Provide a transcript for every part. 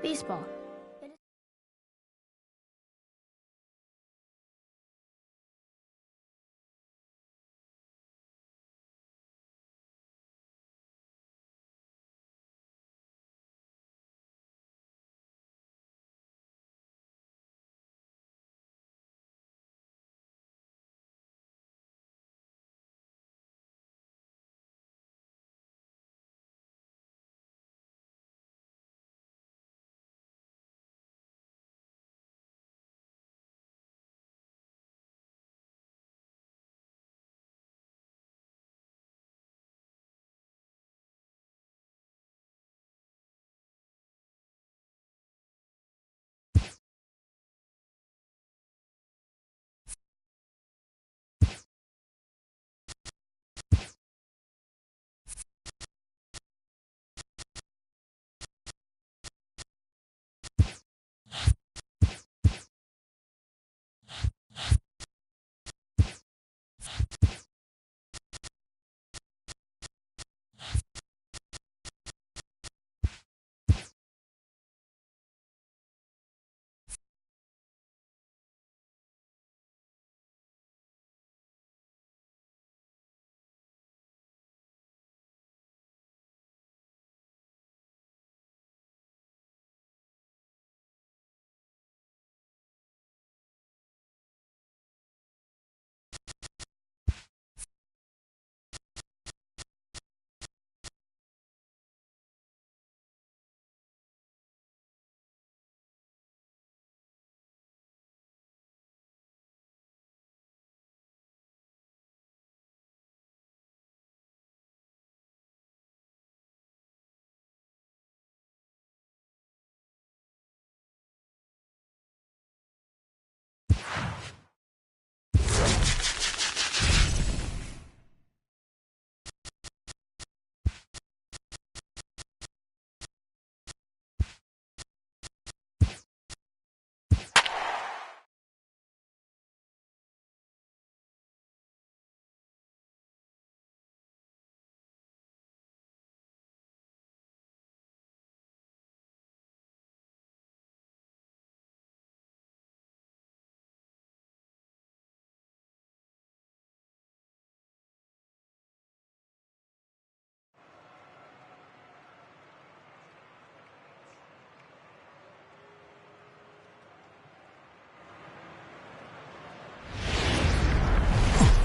Baseball.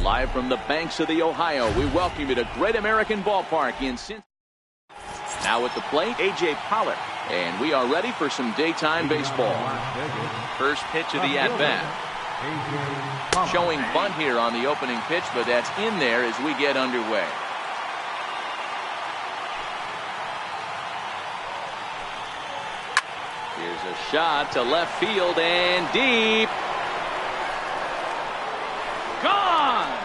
Live from the banks of the Ohio, we welcome you to Great American Ballpark in Cincinnati. Now at the plate, A.J. Pollard. And we are ready for some daytime baseball. First pitch of the at-bat. Showing bunt here on the opening pitch, but that's in there as we get underway. Here's a shot to left field and deep. Gone!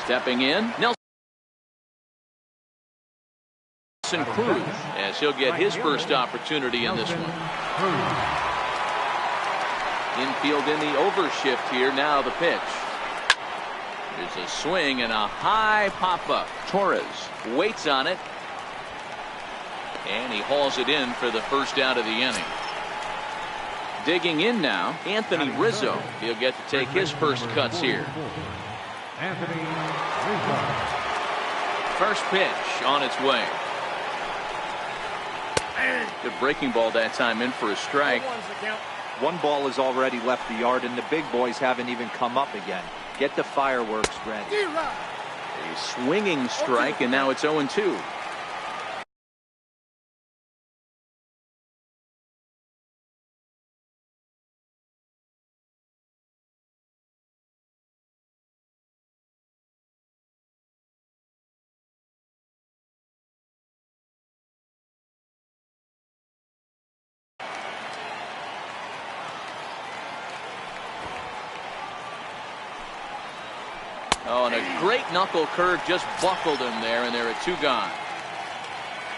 Stepping in, Nelson Cruz, as he'll get his first opportunity in this one. Infield in the overshift here. Now the pitch. There's a swing and a high pop-up. Torres waits on it. And he hauls it in for the first out of the inning. Digging in now, Anthony Rizzo. He'll get to take his first cuts here. Anthony Rizzo. First pitch on its way. Good breaking ball that time, in for a strike. One ball has already left the yard, and the big boys haven't even come up again. Get the fireworks ready. A swinging strike, and now it's 0-2. Oh, and a great knuckle curve just buckled him there, and there are 2 gone.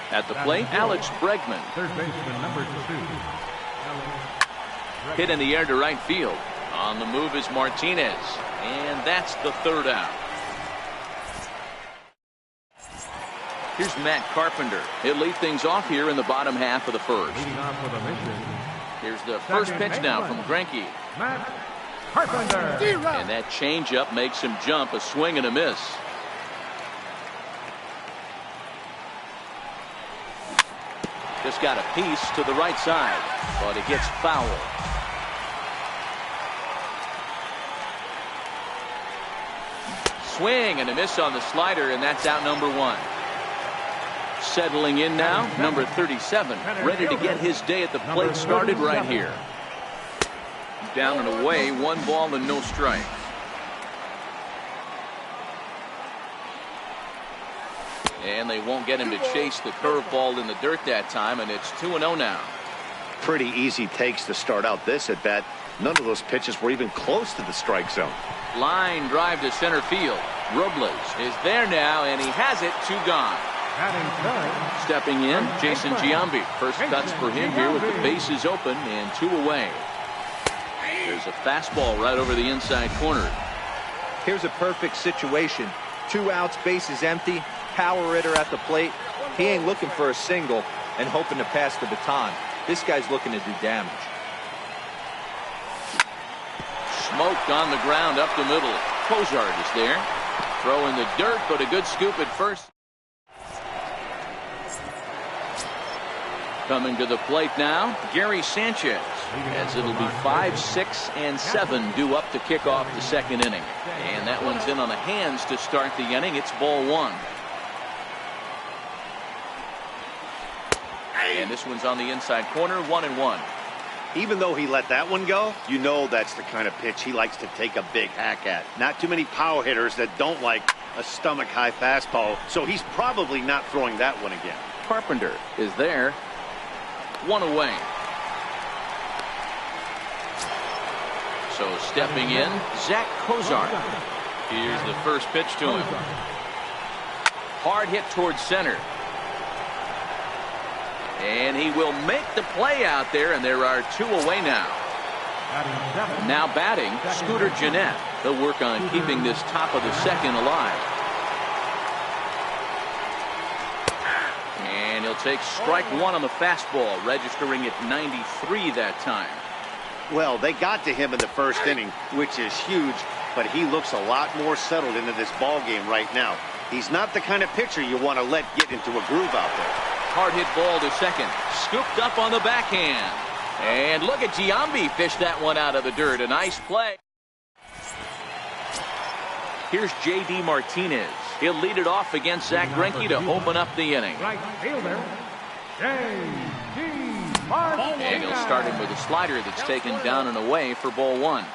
At the plate, Alex Bregman. Third baseman, number 2. Hit in the air to right field. On the move is Martinez, and that's the 3rd out. Here's Matt Carpenter. He'll lead things off here in the bottom half of the first. Leading off with a mission. Here's the first pitch now from Greinke. Matt Carpenter. And that changeup makes him jump, a swing and a miss. Just got a piece to the right side, but it gets foul. Swing and a miss on the slider, and that's out number one. Settling in now, number 37, ready to get his day at the plate started right here. Down and away, 1 ball and no strikes. And they won't get him to chase the curveball in the dirt that time, and it's 2-0 now. Pretty easy takes to start out this at bat. None of those pitches were even close to the strike zone. Line drive to center field. Robles is there now, and he has it. 2 gone. Stepping in, Jason Giambi. First cuts for him here with the bases open and 2 away. There's a fastball right over the inside corner. Here's a perfect situation. 2 outs, bases empty, power hitter at the plate. He ain't looking for a single and hoping to pass the baton. This guy's looking to do damage. Smoked on the ground up the middle. Cozart is there. Throw in the dirt, but a good scoop at first. Coming to the plate now, Gary Sanchez, as it'll be 5, 6, and 7 due up to kick off the second inning. And that one's in on the hands to start the inning. It's ball 1. And this one's on the inside corner, 1-1. Even though he let that one go, you know that's the kind of pitch he likes to take a big hack at. Not too many power hitters that don't like a stomach-high fastball, so he's probably not throwing that one again. Carpenter is there. 1 away. So stepping in, Zach Cozart. Here's the first pitch to him. Hard hit towards center. And he will make the play out there, and there are 2 away now. Now batting, Scooter Gennett. They'll work on keeping this top of the second alive. And he'll take strike 1 on the fastball, registering at 93 that time. Well, they got to him in the first inning, which is huge, but he looks a lot more settled into this ball game right now. He's not the kind of pitcher you want to let get into a groove out there. Hard hit ball to second. Scooped up on the backhand. And look at Giambi fish that one out of the dirt. A nice play. Here's J.D. Martinez. He'll lead it off against Zach Greinke to open up the inning. Right fielder, J.D. Martinez. And he'll start him with a slider that's taken down and away for ball 1.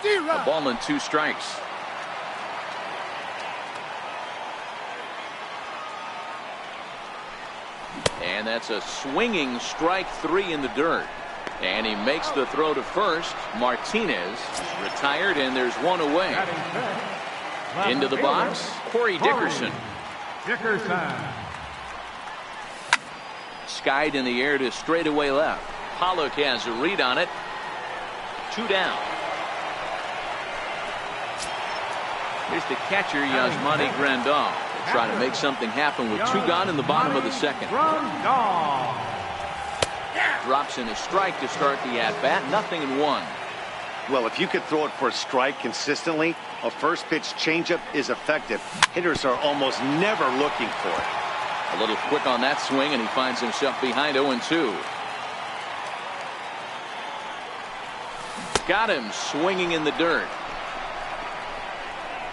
A ball and 2 strikes. And that's a swinging strike 3 in the dirt. And he makes the throw to first. Martinez is retired, and there's 1 away. Into the box, Corey Dickerson. Skied in the air to straightaway left. Pollock has a read on it. 2 down. Here's the catcher, Yasmani Grandal. They're trying to make something happen with 2 gone in the bottom of the second. Drops in a strike to start the at-bat. 0-1. Well, if you could throw it for a strike consistently, a first pitch changeup is effective. Hitters are almost never looking for it. A little quick on that swing, and he finds himself behind 0-2. Got him swinging in the dirt.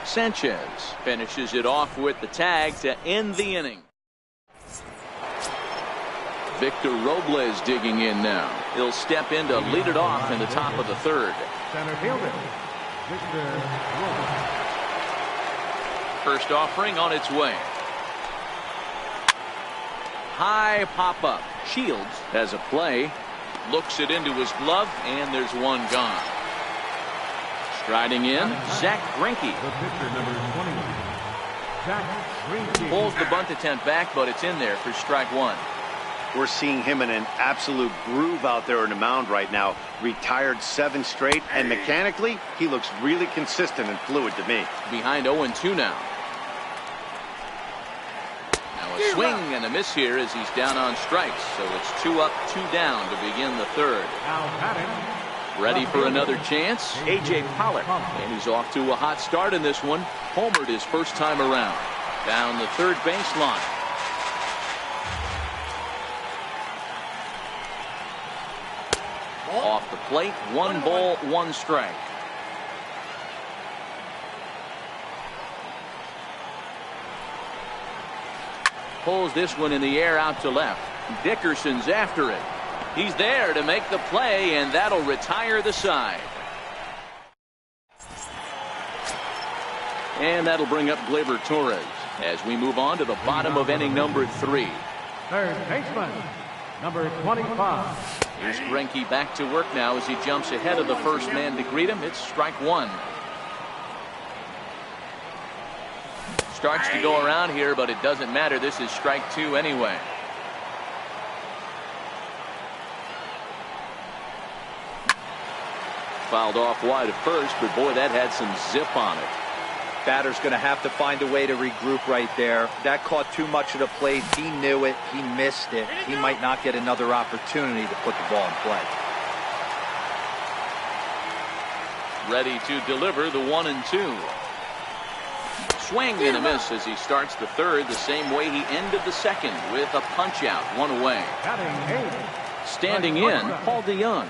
Sanchez finishes it off with the tag to end the inning. Victor Robles digging in now. He'll step in to lead it off in the top of the third. Center fielder, Victor Robles. First offering on its way. High pop-up. Shields has a play. Looks it into his glove, and there's 1 gone. Striding in, Zach Greinke. The pitcher, number 21, Pulls the bunt attempt back, but it's in there for strike one. We're seeing him in an absolute groove out there in the mound right now. Retired 7 straight, and mechanically, he looks really consistent and fluid to me. Behind 0-2 now. Now a swing and a miss here as he's down on strikes. So it's 2 up, 2 down to begin the third. Ready for another chance, A.J. Pollock. And he's off to a hot start in this one. Homered his first time around. Down the third baseline. Off the plate, 1 ball, 1 strike. Pulls this one in the air out to left. Dickerson's after it. He's there to make the play, and that'll retire the side. And that'll bring up Gleyber Torres as we move on to the bottom of inning number 3. Third baseman, number 25. Here's Greinke back to work now as he jumps ahead of the first man to greet him. It's strike one. Starts to go around here, but it doesn't matter. This is strike 2 anyway. Fouled off wide at first, but boy, that had some zip on it. Batter's going to have to find a way to regroup right there. That caught too much of the plate. He knew it. He missed it. He might not get another opportunity to put the ball in play. Ready to deliver the 1-2. Swing and a miss as he starts the third the same way he ended the second with a punch out, 1 away. Standing in, Paul DeYoung.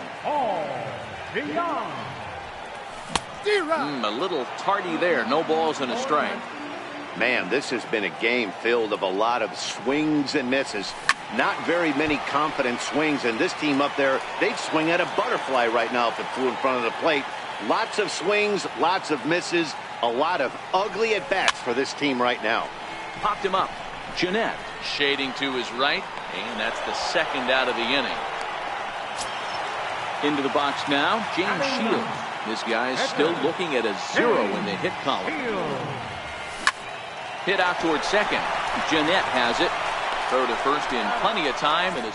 A little tardy there. No balls and a strike. Man, this has been a game filled of a lot of swings and misses. Not very many confident swings, and this team up there, they'd swing at a butterfly right now if it flew in front of the plate. Lots of swings, lots of misses, a lot of ugly at-bats for this team right now. Popped him up. Jeanette shading to his right, and that's the second out of the inning. Into the box now, James Shields. This guy's still looking at a 0 in the hit column. Hit out towards second. Jeanette has it. Throw to first in plenty of time. And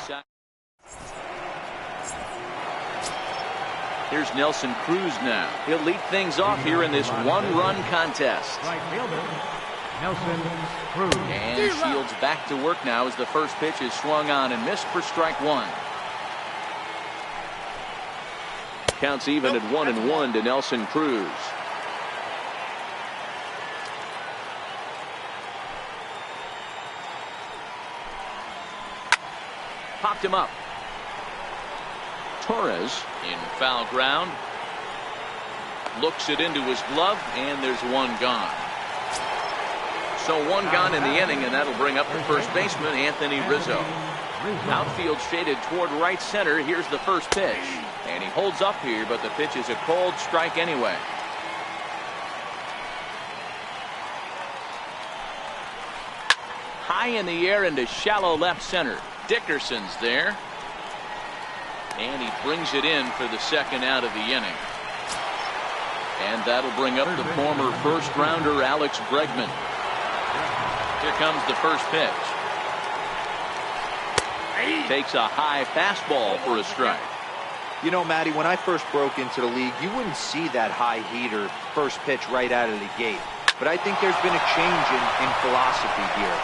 here's Nelson Cruz now. He'll lead things off here in this 1-run contest. And Shields back to work now as the first pitch is swung on and missed for strike 1. Counts even at 1-1 to Nelson Cruz. Popped him up. Torres in foul ground. Looks it into his glove, and there's 1 gone. So 1 gone in the inning, and that'll bring up the first baseman, Anthony Rizzo. Outfield shaded toward right center. Here's the first pitch. And he holds up here, but the pitch is a cold strike anyway. High in the air into shallow left center. Dickerson's there. And he brings it in for the second out of the inning. And that'll bring up the former first-rounder Alex Bregman. Here comes the first pitch. Takes a high fastball for a strike. You know, Matty, when I first broke into the league, you wouldn't see that high heater first pitch right out of the gate. But I think there's been a change in philosophy here.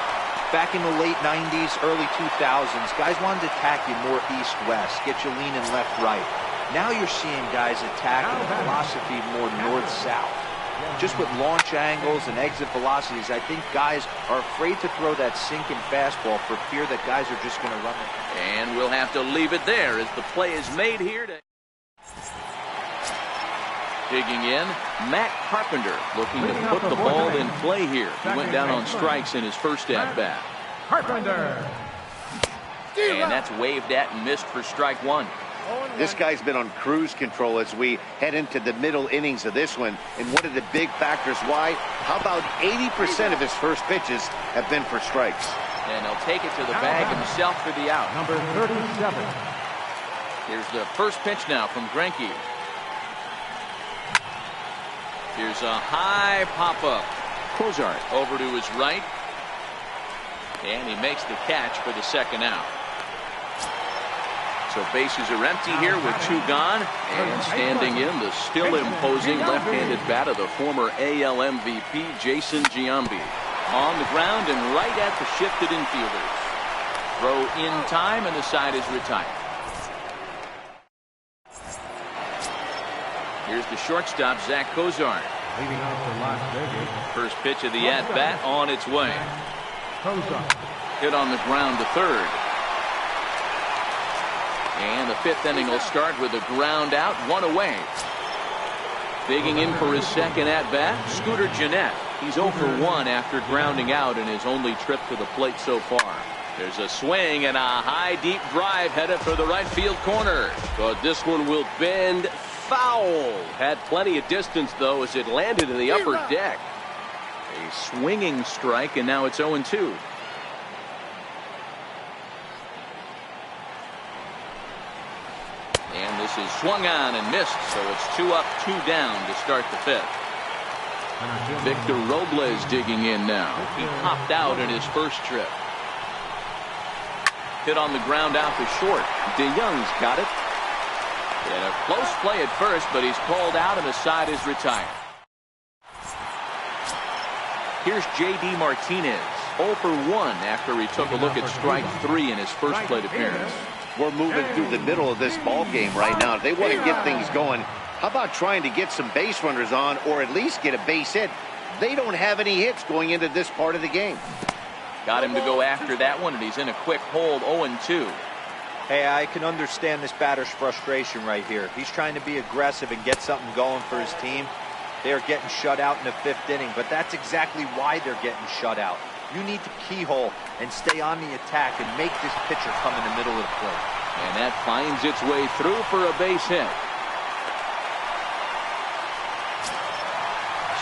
Back in the late 90s, early 2000s, guys wanted to attack you more east-west, get you leaning left-right. Now you're seeing guys attack in a philosophy more north-south. Just with launch angles and exit velocities, I think guys are afraid to throw that sinking fastball for fear that guys are just going to run it. And we'll have to leave it there as the play is made here. Digging in, Matt Carpenter looking to put the ball in play here. He went down on strikes in his first at-bat. Carpenter. And that's waved at and missed for strike 1. This guy's been on cruise control as we head into the middle innings of this one. And one of the big factors why, how about 80% of his first pitches have been for strikes? And he'll take it to the bag himself for the out. Number 37. Here's the first pitch now from Greinke. Here's a high pop-up. Cozart over to his right. And he makes the catch for the second out. So bases are empty here with 2 gone. And standing in the still imposing left-handed bat of the former AL MVP, Jason Giambi. On the ground and right at the shifted infielders. Throw in time and the side is retired. Here's the shortstop, Zach Cozart. Leading off for Las Vegas. First pitch of the at-bat on its way. Cozart. Hit on the ground to third. And the 5th inning will start with a ground out, 1 away. Digging in for his second at-bat, Scooter Gennett. He's 0 for 1 after grounding out in his only trip to the plate so far. There's a swing and a high deep drive headed for the right field corner. But this one will bend foul. Had plenty of distance though as it landed in the upper deck. A swinging strike and now it's 0-2. And this is swung on and missed, so it's 2 up, 2 down to start the 5th. Victor Robles digging in now. He popped out in his first trip. Hit on the ground out to short. DeYoung's got it. And a close play at first, but he's called out and the side is retired. Here's J.D. Martinez, 0 for 1 after he took a look at strike 3 in his first plate appearance. We're moving through the middle of this ball game right now. If they want to get things going, how about trying to get some base runners on or at least get a base hit? They don't have any hits going into this part of the game. Got him to go after that one, and he's in a quick hold, 0-2. Hey, I can understand this batter's frustration right here. He's trying to be aggressive and get something going for his team. They're getting shut out in the 5th inning, but that's exactly why they're getting shut out. You need to keyhole and stay on the attack and make this pitcher come in the middle of the plate. And that finds its way through for a base hit.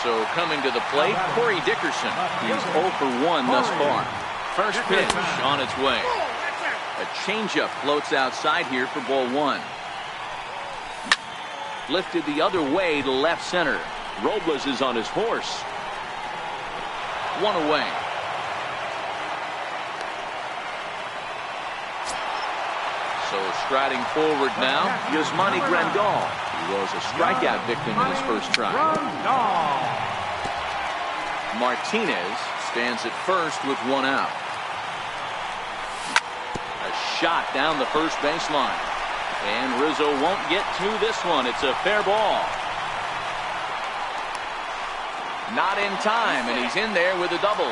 So coming to the plate, Corey Dickerson. He's 0 for 1 thus far. First pitch on its way. A changeup floats outside here for ball 1. Lifted the other way to left center. Robles is on his horse. 1 away. So striding forward now, Yasmani Grandal. He was a strikeout victim in his first try. Martinez stands at first with 1 out. A shot down the first baseline. And Rizzo won't get to this one. It's a fair ball. Not in time, and he's in there with a double.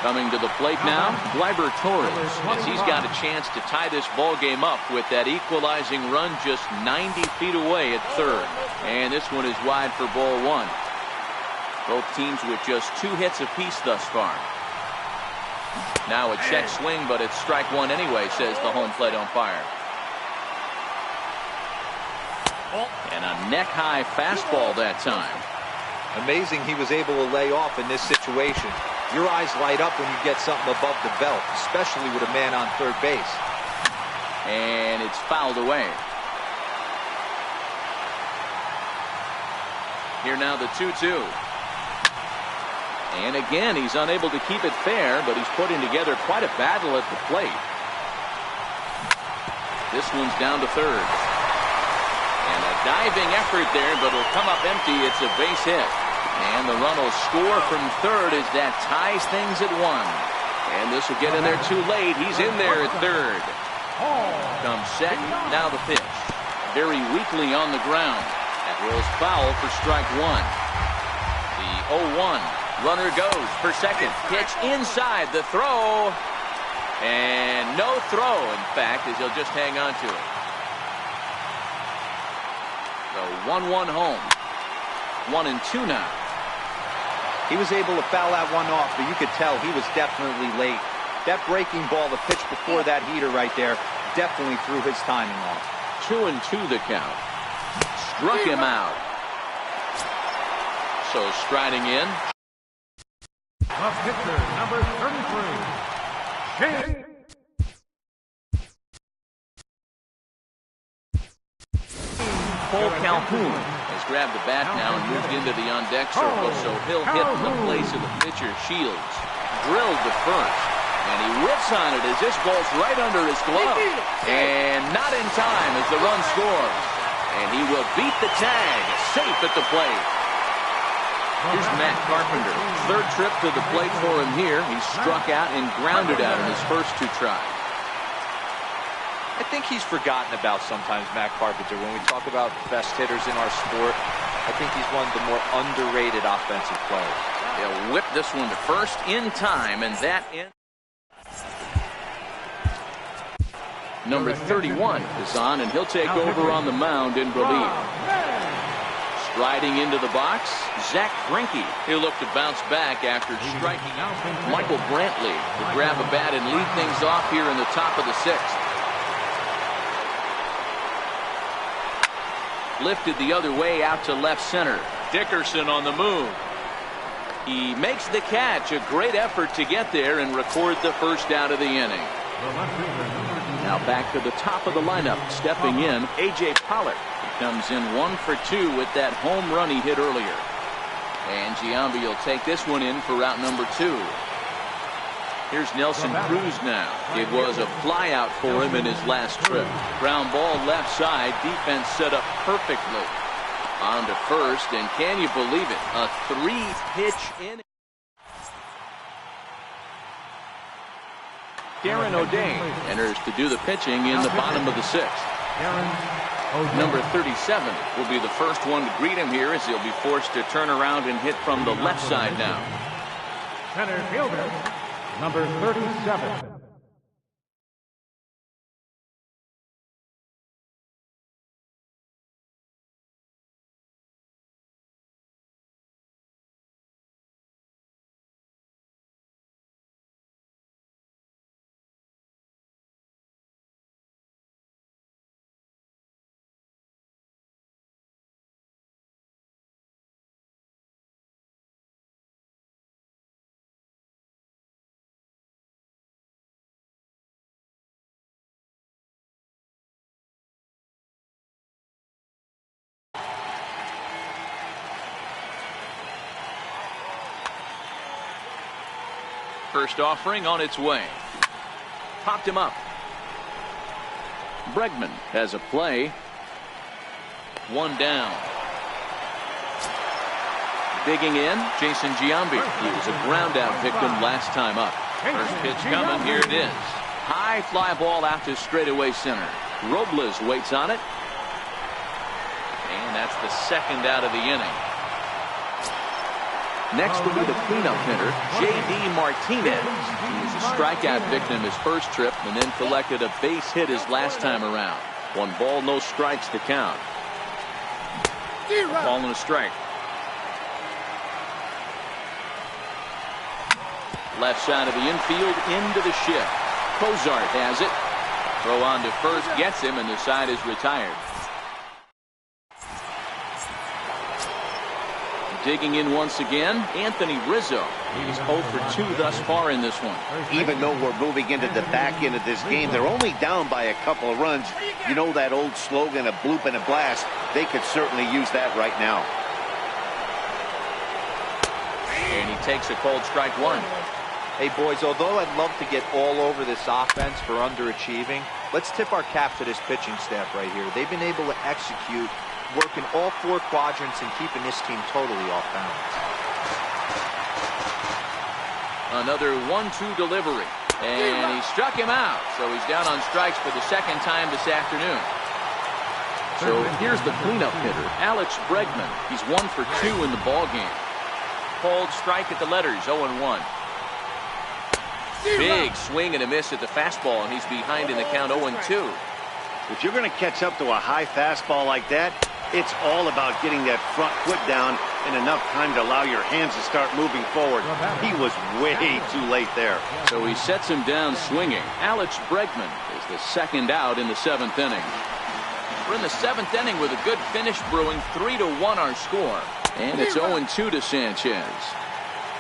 Coming to the plate now, Gleyber Torres, as he's got a chance to tie this ball game up with that equalizing run just 90 feet away at third. And this one is wide for ball 1. Both teams with just 2 hits apiece thus far. Now a check swing, but it's strike 1 anyway, says the home plate umpire. And a neck-high fastball that time. Amazing he was able to lay off in this situation. Your eyes light up when you get something above the belt, especially with a man on third base. And it's fouled away. Here now the 2-2. And again, he's unable to keep it fair, but he's putting together quite a battle at the plate. This one's down to third. And a diving effort there, but it'll come up empty. It's a base hit. And the run will score from third as that ties things at 1. And this will get in there too late. He's in there at third. Comes second. Now the pitch. Very weakly on the ground. That rolls foul for strike 1. The 0-1. Runner goes for second. Pitch inside. The throw. And no throw, in fact, as he'll just hang on to it. The 1-1 home. 1-2 now. He was able to foul that one off, but you could tell he was definitely late. That breaking ball, the pitch before that heater right there, definitely threw his timing off. 2-2 the count. Struck him out. So striding in. The pitcher, number 33. Cole Calhoun has grabbed the bat now and moved into the on-deck circle, so he'll hit in the place of the pitcher. Shields drilled to first, and he whips on it as this ball's right under his glove. And not in time as the run scores. And he will beat the tag, safe at the plate. Here's Matt Carpenter. Third trip to the plate for him here. He struck out and grounded out in his first 2 tries. I think he's forgotten about sometimes, Matt Carpenter. When we talk about best hitters in our sport, I think he's one of the more underrated offensive players. They'll whip this one to first in time, and that ends. Number 31 is on, and he'll take over on the mound in relief. Striding into the box, Zach Greinke. He'll look to bounce back after striking out Michael Brantley to grab a bat and lead things off here in the top of the 6th. Lifted the other way out to left center. Dickerson on the move. He makes the catch. A great effort to get there and record the first out of the inning. Now back to the top of the lineup. Stepping in, A.J. Pollock. He comes in 1 for 2 with that home run he hit earlier. And Giambi will take this one in for route number 2. Here's Nelson Cruz now. It was a flyout for him in his last trip. Ground ball left side. Defense set up perfectly. On to first, and can you believe it? A 3-pitch inning. Darren O'Day enters to do the pitching in the bottom of the 6th. Number 37 will be the first one to greet him here as he'll be forced to turn around and hit from the left side now. Center fielder, number 37. First offering on its way. Popped him up. Bregman has a play. 1 down. Digging in, Jason Giambi. He was a ground out victim last time up. First pitch coming, here it is. High fly ball out to straightaway center. Robles waits on it. And that's the second out of the inning. Next will be the cleanup hitter, J.D. Martinez. He was a strikeout victim his first trip and then collected a base hit his last time around. 1 ball, no strikes to count. Ball and a strike. Left side of the infield into the shift. Cozart has it. Throw on to first, gets him, and the side is retired. Digging in once again, Anthony Rizzo. He's 0 for 2 thus far in this one. Even though we're moving into the back end of this game, they're only down by a couple of runs. You know that old slogan, a bloop and a blast. They could certainly use that right now. And he takes a cold strike 1. Hey, boys, although I'd love to get all over this offense for underachieving, let's tip our cap to this pitching staff right here. They've been able to execute, working all 4 quadrants and keeping this team totally off balance. Another 1-2 delivery. And he struck him out. So he's down on strikes for the second time this afternoon. So here's the cleanup hitter, Alex Bregman. He's 1 for 2 in the ballgame. Cold strike at the letters, 0-1. Big swing and a miss at the fastball, and he's behind in the count 0-2. If you're going to catch up to a high fastball like that, it's all about getting that front foot down in enough time to allow your hands to start moving forward. He was way too late there. So he sets him down swinging. Alex Bregman is the second out in the 7th inning. We're in the 7th inning with a good finish brewing. 3-1 our score. And it's 0-2 to Sanchez.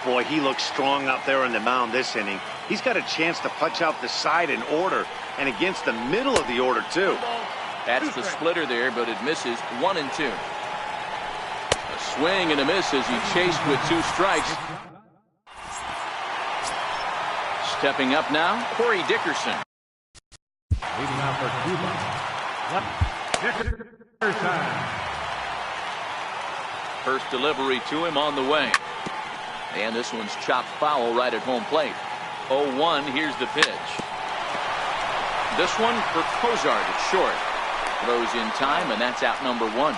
Boy, he looks strong out there on the mound this inning. He's got a chance to punch out the side in order and against the middle of the order, too. That's the splitter there, but it misses. 1-2. swing and a miss as he chased with 2 strikes. Stepping up now, Corey Dickerson. Leading out for Cuba. Dickerson. First delivery to him on the way. And this one's chopped foul right at home plate. 0-1, here's the pitch. This one for Cozart at short. Throws in time, and that's out number 1.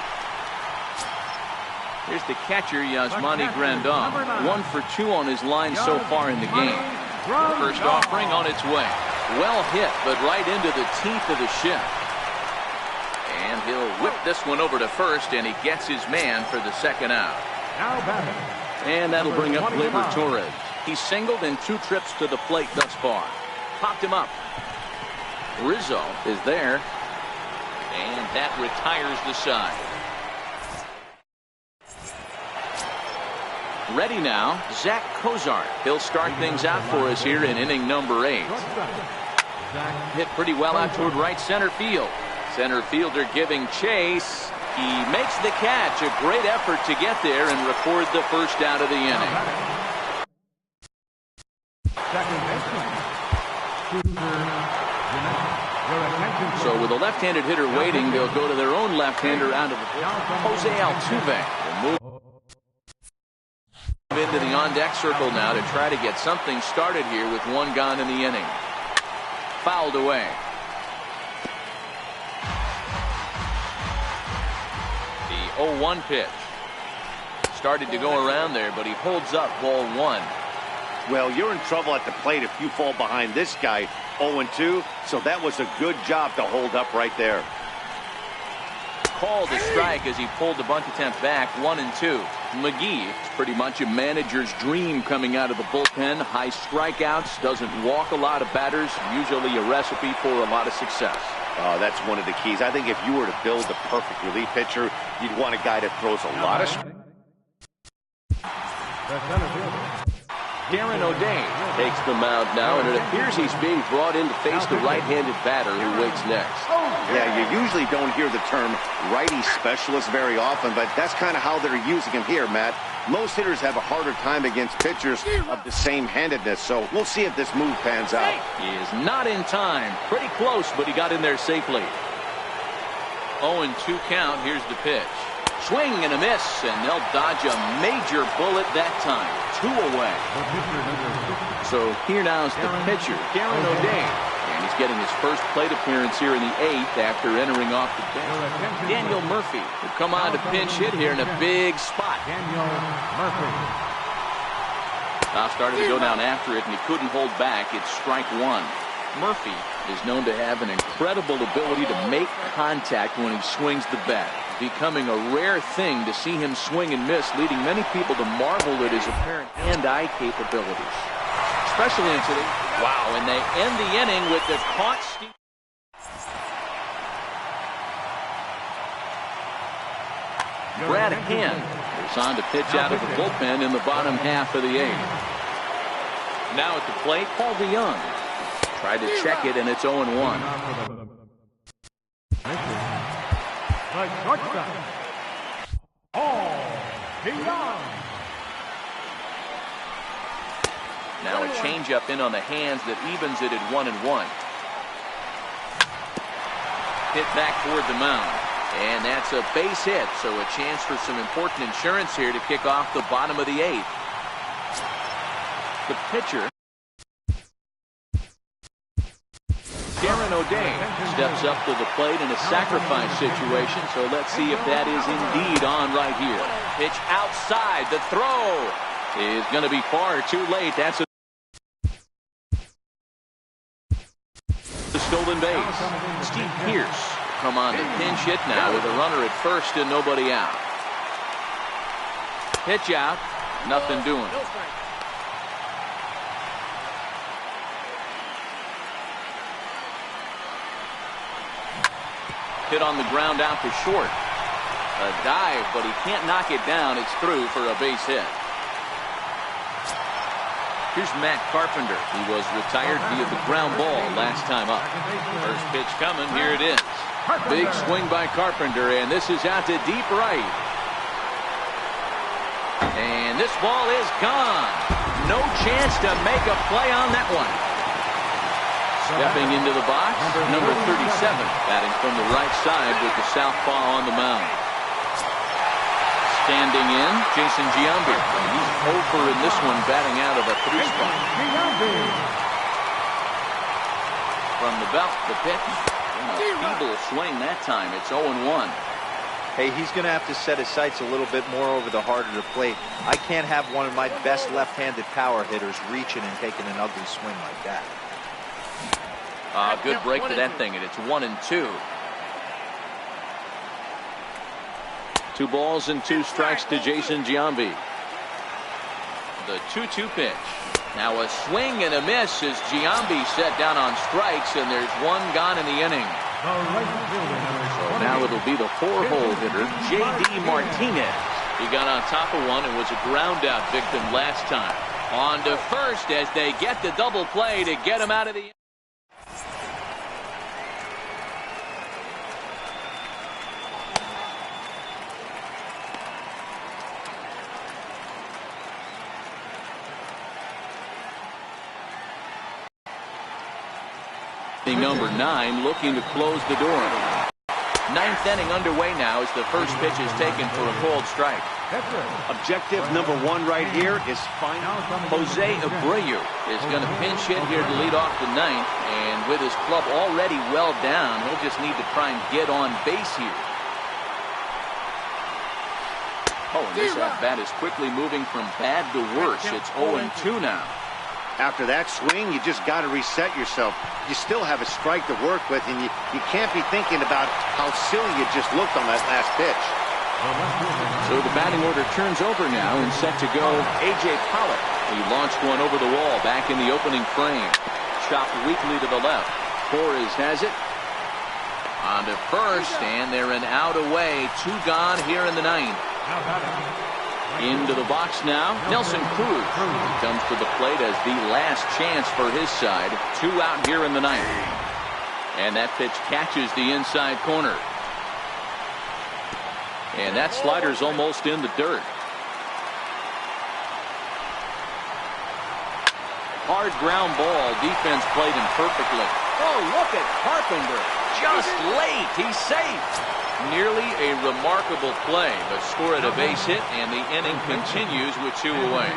Here's the catcher, Yasmani Grandal. 1 for 2 on his line so far in the game. First offering on its way. Well hit, but right into the teeth of the shift. And he'll whip this one over to first, and he gets his man for the second out. And that'll bring up Gleyber Torres. He's singled in 2 trips to the plate thus far. Popped him up. Rizzo is there. And that retires the side. Ready now, Zach Cozart. He'll start things out for us here in inning number 8. Hit pretty well out toward right center field. Center fielder giving chase. He makes the catch. A great effort to get there and record the first out of the inning. So with a left-handed hitter waiting, they'll go to their own left-hander out of the Jose Altuve. Will move into the on-deck circle now to try to get something started here with 1 gone in the inning. Fouled away. The 0-1 pitch. Started to go around there, but he holds up ball 1. Well, you're in trouble at the plate if you fall behind this guy 0-2, so that was a good job to hold up right there. Called a strike as he pulled the bunt attempt back. 1-2. McGee, it's pretty much a manager's dream coming out of the bullpen. High strikeouts, doesn't walk a lot of batters, usually a recipe for a lot of success. That's one of the keys. I think if you were to build the perfect relief pitcher, you'd want a guy that throws a lot of. Darren O'Day takes the mound now, and it appears he's being brought in to face the right-handed batter who waits next. Yeah, you usually don't hear the term righty specialist very often, but that's kind of how they're using him here, Matt. Most hitters have a harder time against pitchers of the same handedness, so we'll see if this move pans out. He is not in time. Pretty close, but he got in there safely. 0-2 count. Here's the pitch. Swing and a miss, and they'll dodge a major bullet that time. 2 away. So here now is the pitcher, Darren O'Day. And he's getting his first plate appearance here in the 8th after entering off the bench. Daniel Murphy will come on to pinch hit here in a big spot. Now started to go down after it, and he couldn't hold back. It's strike 1. Murphy is known to have an incredible ability to make contact when he swings the bat. Becoming a rare thing to see him swing and miss, leading many people to marvel at his apparent hand-eye capabilities. Especially in today. Wow, and they end the inning with the caught steal. Brad Hand is on to pitch out of the bullpen in the bottom half of the 8th. Now at the plate, Paul DeYoung. Tried to check it, and it's 0-1. Now a changeup in on the hands that evens it at 1-1. Hit back toward the mound. And that's a base hit, so a chance for some important insurance here to kick off the bottom of the 8th. The pitcher, Darren O'Day, steps up to the plate in a sacrifice situation, so let's see if that is indeed on right here. Pitch outside. The throw is going to be far too late. That's a stolen base. Steve Pearce come on to pinch hit now with a runner at first and nobody out. Pitch out. Nothing doing. Hit on the ground out to short. A dive, but he can't knock it down. It's through for a base hit. Here's Matt Carpenter. He was retired via the ground ball last time up. First pitch coming. Here it is. Big swing by Carpenter, and this is out to deep right. this ball is gone. No chance to make a play on that one. Stepping into the box, number 37, batting from the right side with the southpaw on the mound. Standing in, Jason Giambi. He's over in this one, batting out of a 3 spot. From the belt, the pitch. And a feeble swing that time. It's 0-1. Hey, he's going to have to set his sights a little bit more over the heart of the plate. I can't have one of my best left-handed power hitters reaching and taking an ugly swing like that. Good break to that thing, and it's 1-2. 2 balls and 2 strikes to Jason Giambi. The 2-2 pitch. Now a swing and a miss as Giambi set down on strikes, and there's 1 gone in the inning. So now it'll be the 4-hole hitter, J.D. Martinez. He got on top of one and was a ground out victim last time. On to first as they get the double play to get him out of the inning. Number 9 looking to close the door. 9th inning underway now as the first pitch is taken for a called strike. Objective number 1 right here is final. Jose Abreu is going to pinch hit here to lead off the 9th, and with his club already well down, he'll just need to try and get on base here. Oh, and this at-bat is quickly moving from bad to worse. It's 0-2 now. After that swing, you just got to reset yourself. You still have a strike to work with, and you can't be thinking about how silly you just looked on that last pitch. So the batting order turns over now, and set to go A.J. Pollock. He launched one over the wall back in the opening frame. Chopped weakly to the left. Torres has it. On to first, and they're an out away. 2 gone here in the 9th. Into the box now, Nelson Cruz. He comes to the plate as the last chance for his side. 2 out here in the 9th. And that pitch catches the inside corner. And that slider's almost in the dirt. Hard ground ball. Defense played him perfectly. Oh, look at Carpenter. Just late. He's safe. Nearly a remarkable play, but scored a base hit, and the inning continues with 2 away.